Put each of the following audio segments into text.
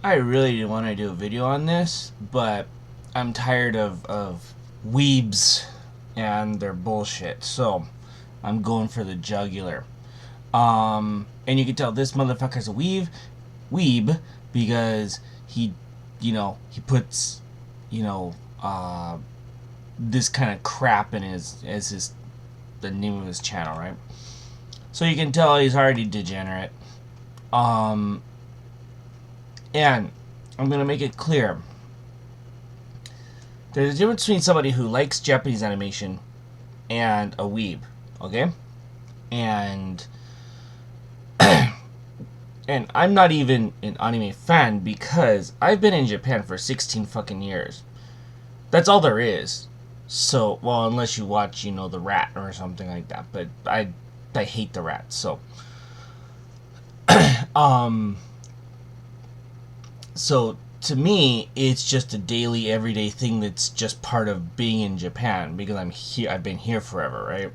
I really didn't want to do a video on this, but I'm tired of weebs and their bullshit. So I'm going for the jugular. And you can tell this motherfucker's a weeb because he puts, you know, this kind of crap in the name of his channel, right? So you can tell he's already degenerate. Um, and I'm gonna make it clear. There's a difference between somebody who likes Japanese animation and a weeb, okay? And and I'm not even an anime fan because I've been in Japan for 16 fucking years. That's all there is. So, well, unless you watch, The Rat or something like that, but I hate The Rat. So, um so to me, it's just a daily, everyday thing that's just part of being in Japan because I'm here. I've been here forever, right?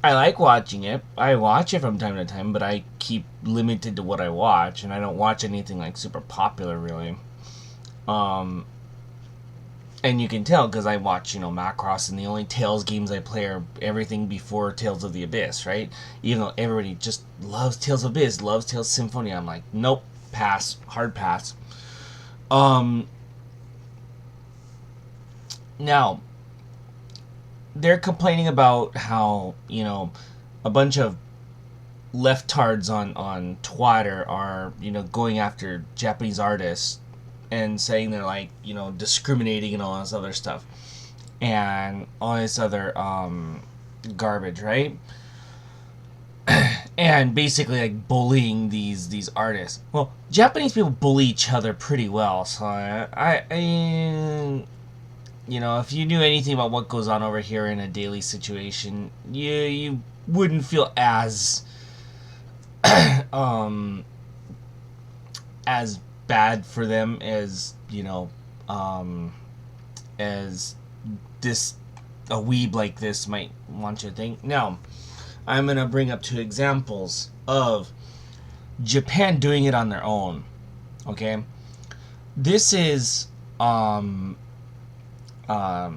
I like watching it. I watch it from time to time, but I keep limited to what I watch, and I don't watch anything like super popular, really. Um, and you can tell because I watch, Macross, and the only Tales games I play are everything before Tales of the Abyss, right? Even though everybody just loves Tales of Abyss, loves Tales Symphony, I'm like, nope, pass, hard pass. Um, Now they're complaining about how a bunch of leftards on Twitter are going after Japanese artists and saying they're like discriminating and all this other stuff and all this other garbage, right? And basically like bullying these artists. Well, Japanese people bully each other pretty well, so if you knew anything about what goes on over here in a daily situation, you wouldn't feel um as bad for them as this a weeb like this might want you to think. Now, I'm gonna bring up two examples of Japan doing it on their own. Okay, this is um uh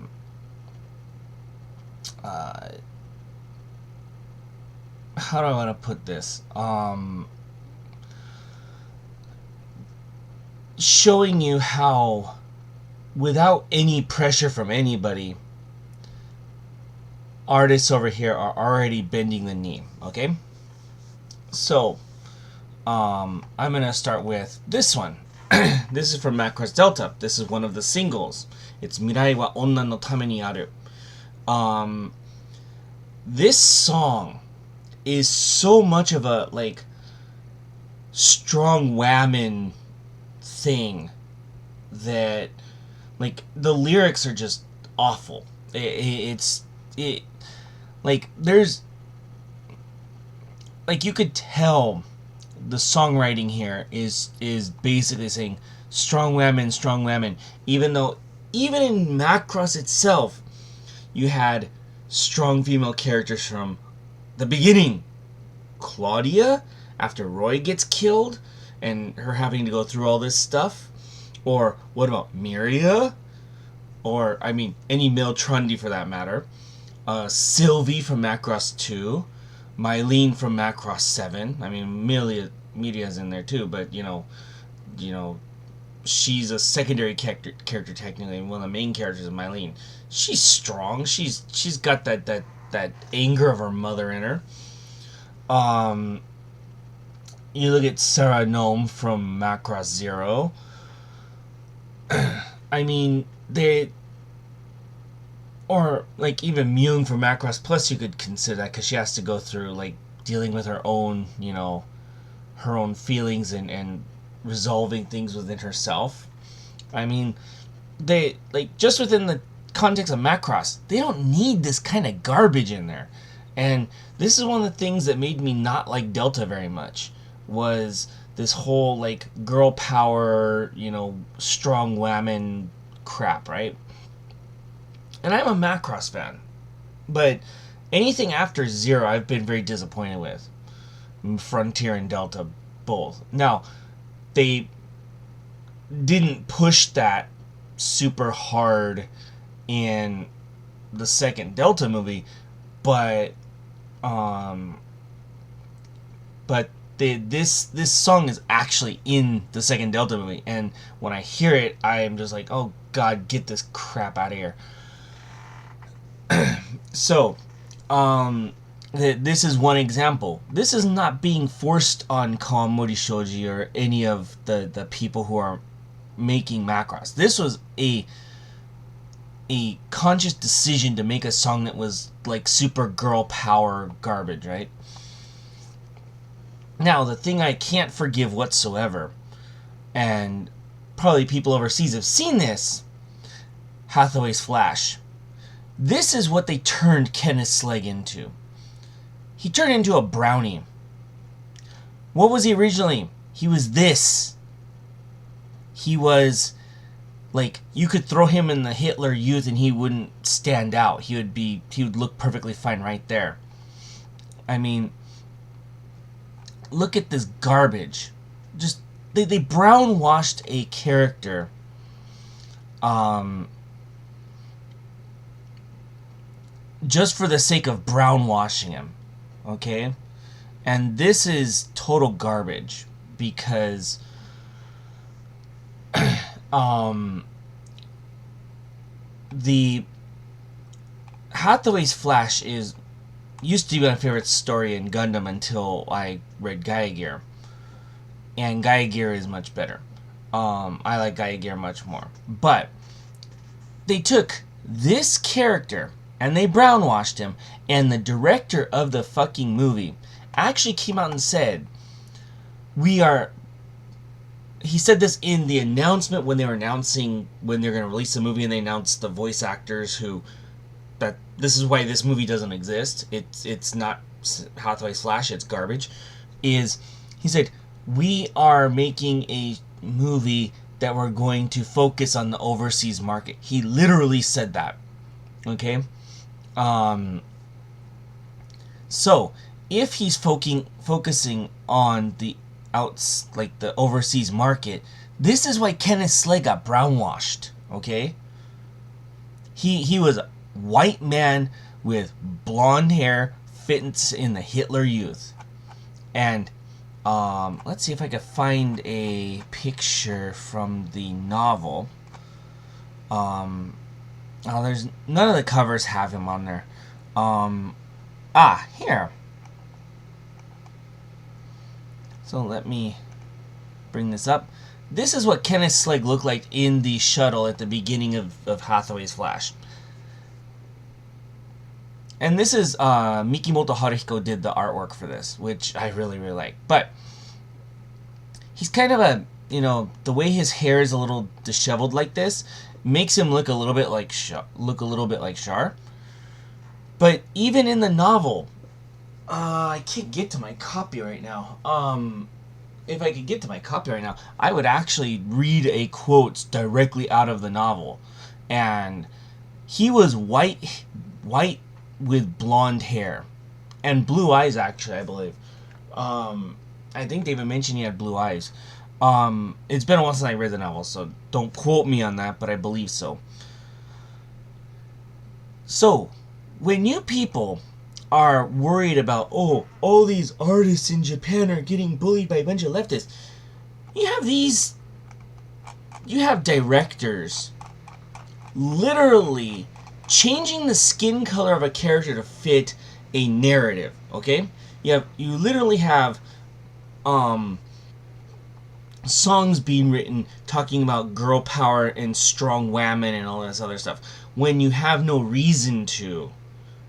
how do I want to put this? Showing you how, without any pressure from anybody, artists over here are already bending the knee. Okay, so I'm gonna start with this one. This is from Macross Delta. This is one of the singles. It's Mirai wa onna no tame ni aru. This song is so much of a strong whammon thing that the lyrics are just awful. It there's you could tell the songwriting here is basically saying strong women, even though even in Macross itself you had strong female characters from the beginning. Claudia, after Roy gets killed and her having to go through all this stuff. Or what about Miria? Or, I mean, any male Trundy for that matter. Sylvie from Macross 2. Mylene from Macross 7. I mean, Media's in there too, but, she's a secondary character technically, and one of the main characters is Mylene. She's strong. She's got that anger of her mother in her. You look at Sarah Gnome from Macross 0. I mean, or even Mune from Macross Plus, you could consider that because she has to go through dealing with her own, her own feelings and resolving things within herself. I mean, they just within the context of Macross, they don't need this kind of garbage in there. And this is one of the things that made me not like Delta very much, was this whole girl power, strong women crap, right? And I'm a Macross fan, but anything after 0 I've been very disappointed with. Frontier and Delta both. Now, they didn't push that super hard in the second Delta movie, but this song is actually in the second Delta movie, and when I hear it, I am just like, oh god, get this crap out of here. So, this is one example. This is not being forced on Kawamori Shoji or any of the people who are making Macross. This was a conscious decision to make a song that was like super girl power garbage, right? Now, the thing I can't forgive whatsoever, and probably people overseas have seen this, Hathaway's Flash. This is what they turned Kenneth Slegg into. He turned into a brownie. What was he originally? He was this. He was like, you could throw him in the Hitler Youth and he wouldn't stand out. He would look perfectly fine right there. I mean, look at this garbage. Just they brown washed a character. Just for the sake of brown washing him. Okay? And this is total garbage because the Hathaway's Flash used to be my favorite story in Gundam until I read Gaia Gear. And Gaia Gear is much better. I like Gaia Gear much more. But they took this character and they brownwashed him, and the director of the fucking movie actually came out and said, he said this in the announcement when they were announcing when they're going to release the movie, and they announced the voice actors that this is why this movie doesn't exist. It's not Hathaway's Flash, it's garbage. He said, we are making a movie that we're going to focus on the overseas market. He literally said that. Okay? So, if he's focusing on the the overseas market, this is why Kenneth Slegg got brownwashed. Okay? He was a white man with blonde hair, fits in the Hitler Youth. And let's see if I can find a picture from the novel. There's none of the covers have him on there. Here. So let me bring this up. This is what Kenneth Slegg looked like in the shuttle at the beginning of Hathaway's Flash. And this is Mikimoto Haruhiko did the artwork for this, which I really, really like. But he's kind of the way his hair is a little disheveled like this makes him look a little bit like Char. But even in the novel, I can't get to my copy right now. If I could get to my copy right now, I would actually read a quote directly out of the novel. And he was white with blonde hair. And blue eyes, actually, I believe. I think David mentioned he had blue eyes. It's been a while since I read the novel, so don't quote me on that, but I believe so. So, when you people are worried about, all these artists in Japan are getting bullied by a bunch of leftists, you have directors literally changing the skin color of a character to fit a narrative, okay? You literally have songs being written talking about girl power and strong women and all this other stuff when you have no reason to,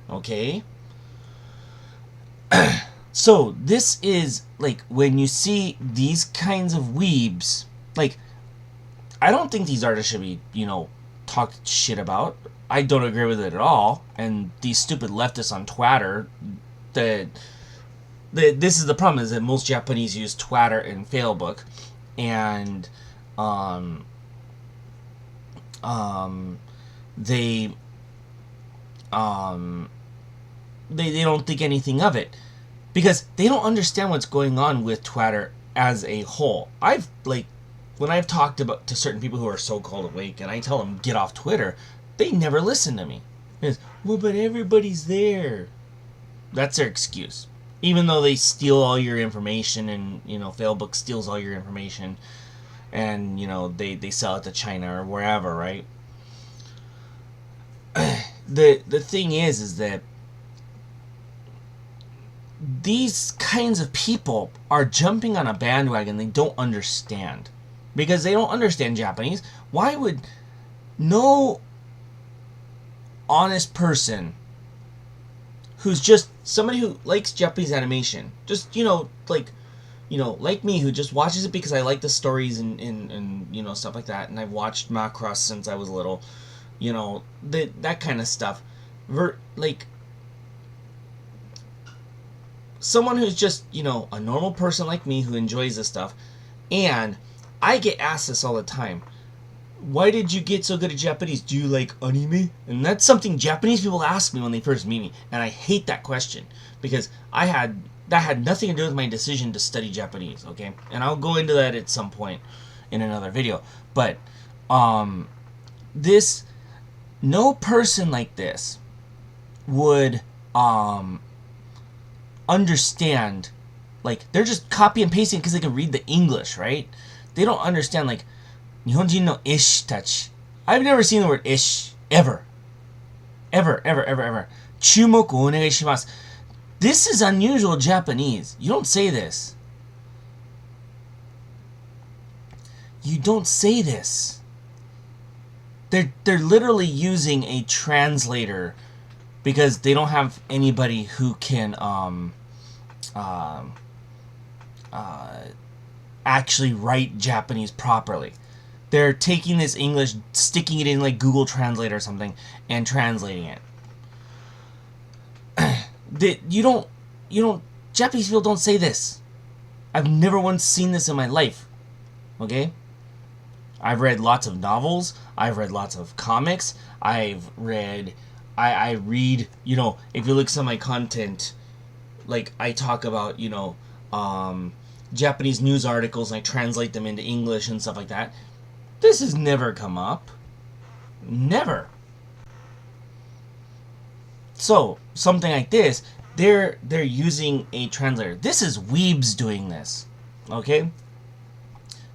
okay? So this is like when you see these kinds of weebs, like, I don't think these artists should be talked shit about. I don't agree with it at all. And these stupid leftists on Twitter, this is the problem, is that most Japanese use Twitter and Facebook, and they don't think anything of it because they don't understand what's going on with Twitter as a whole. When I've talked about to certain people who are so-called awake, and I tell them get off Twitter, they never listen to me. It's, well, but everybody's there. That's their excuse. Even though they steal all your information, and Facebook steals all your information, and they sell it to China or wherever, right? The thing is that these kinds of people are jumping on a bandwagon they don't understand. Because they don't understand Japanese. Why would no honest person who's just somebody who likes Japanese animation, just, like me, who just watches it because I like the stories and stuff like that, and I've watched Macross since I was little, that kind of stuff. Like, someone who's just, a normal person like me who enjoys this stuff, and I get asked this all the time. Why did you get so good at Japanese? Do you like anime? And that's something Japanese people ask me when they first meet me, and I hate that question because that had nothing to do with my decision to study Japanese, okay? And I'll go into that at some point in another video. But no person like this would understand. Like, they're just copy and pasting because they can read the English, right? They don't understand, like, Nihonjin no ish tachi. I've never seen the word ish ever. Ever. Chumoku o onegai shimasu. This is unusual Japanese. You don't say this. You don't say this. They're literally using a translator because they don't have anybody who can actually write Japanese properly. They're taking this English, sticking it in like Google Translate or something, and translating it. Japanese people don't say this. I've never once seen this in my life. Okay? I've read lots of novels. I've read lots of comics. I read, if you look at some of my content, like, I talk about, Japanese news articles, and I translate them into English and stuff like that. This has never come up. Never. So, something like this, they're using a translator. This is weebs doing this. Okay?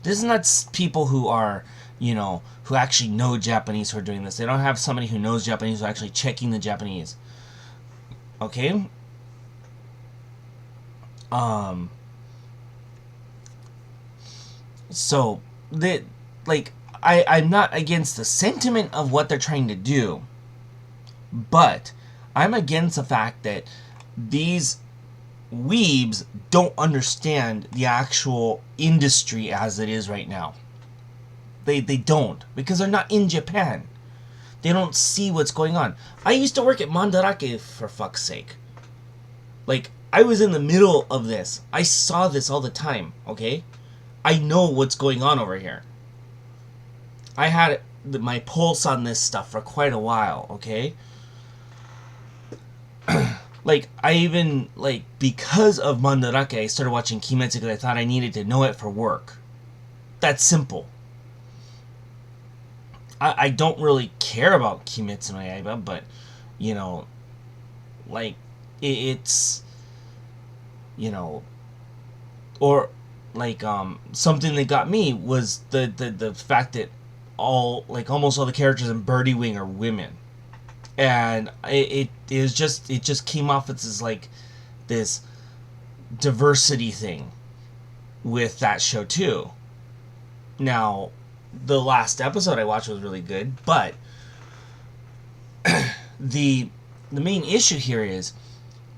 This is not people who are, who actually know Japanese who are doing this. They don't have somebody who knows Japanese who are actually checking the Japanese. Okay? So, I'm not against the sentiment of what they're trying to do, but I'm against the fact that these weebs don't understand the actual industry as it is right now. They don't, because they're not in Japan. They don't see what's going on. I used to work at Mandarake, for fuck's sake. Like, I was in the middle of this. I saw this all the time, okay? I know what's going on over here. I had my pulse on this stuff for quite a while, okay? Like, I even, because of Mandarake, I started watching Kimetsu because I thought I needed to know it for work. That's simple. I don't really care about Kimetsu no Yaiba, but, it's, or, something that got me was the fact that almost all the characters in Birdie Wing are women. And it just came off as this diversity thing with that show too. Now, the last episode I watched was really good, but the main issue here is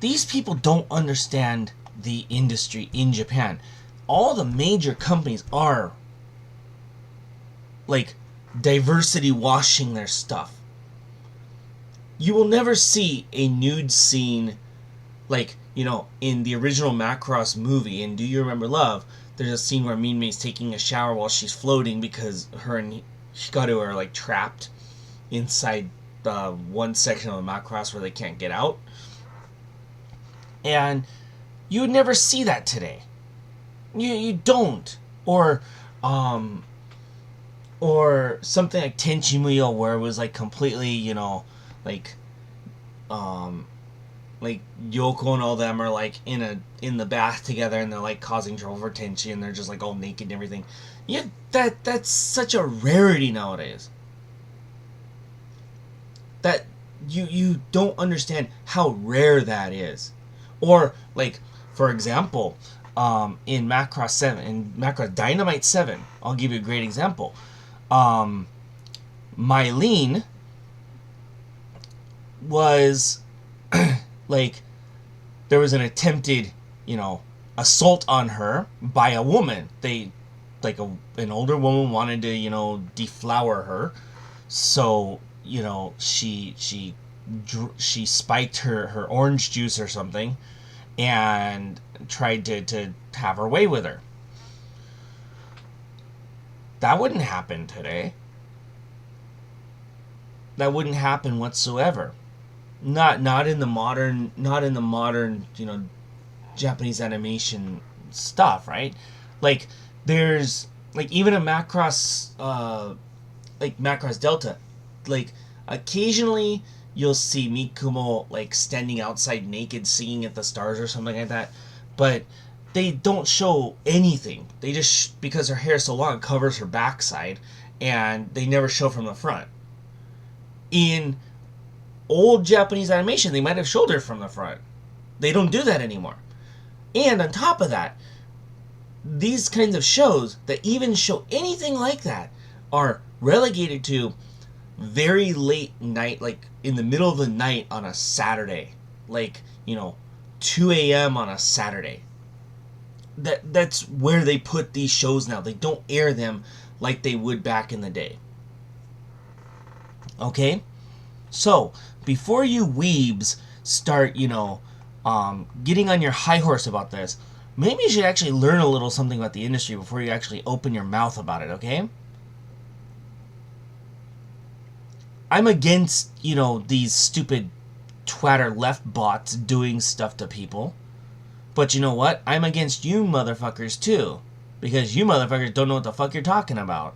these people don't understand the industry in Japan. All the major companies are diversity washing their stuff. You will never see a nude scene in the original Macross movie in Do You Remember Love. There's a scene where Minmei's taking a shower while she's floating because her and Hikaru are trapped inside one section of the Macross where they can't get out. And you would never see that today. You don't. Or um or something like Tenchimuyo, where it was like completely, like um like Yoko and all them are like in the bath together, and they're like causing trouble for Tenchi, and they're just like all naked and everything. Yeah, that's such a rarity nowadays. That you don't understand how rare that is. Or like, for example, in Macross 7, in Macross Dynamite 7, I'll give you a great example. Um, Mylene was like, there was an attempted, assault on her by a woman. They, like, an older woman wanted to, deflower her. So, she spiked her orange juice or something, and tried to have her way with her. That wouldn't happen today. That wouldn't happen whatsoever. Not in the modern Japanese animation stuff, right? Like, there's like, even a Macross like Macross Delta, like, occasionally you'll see Mikumo like standing outside naked singing at the stars or something like that, but they don't show anything. They just, because her hair is so long, it covers her backside, and they never show from the front. In old Japanese animation, they might have showed her from the front. They don't do that anymore. And on top of that, these kinds of shows that even show anything like that are relegated to very late night, like in the middle of the night on a Saturday, like 2 a.m. on a Saturday. That's where they put these shows now. They don't air them like they would back in the day. Okay, so before you weebs start, getting on your high horse about this, maybe you should actually learn a little something about the industry before you actually open your mouth about it. Okay. I'm against, these stupid twatter left bots doing stuff to people. But you know what? I'm against you motherfuckers too. Because you motherfuckers don't know what the fuck you're talking about.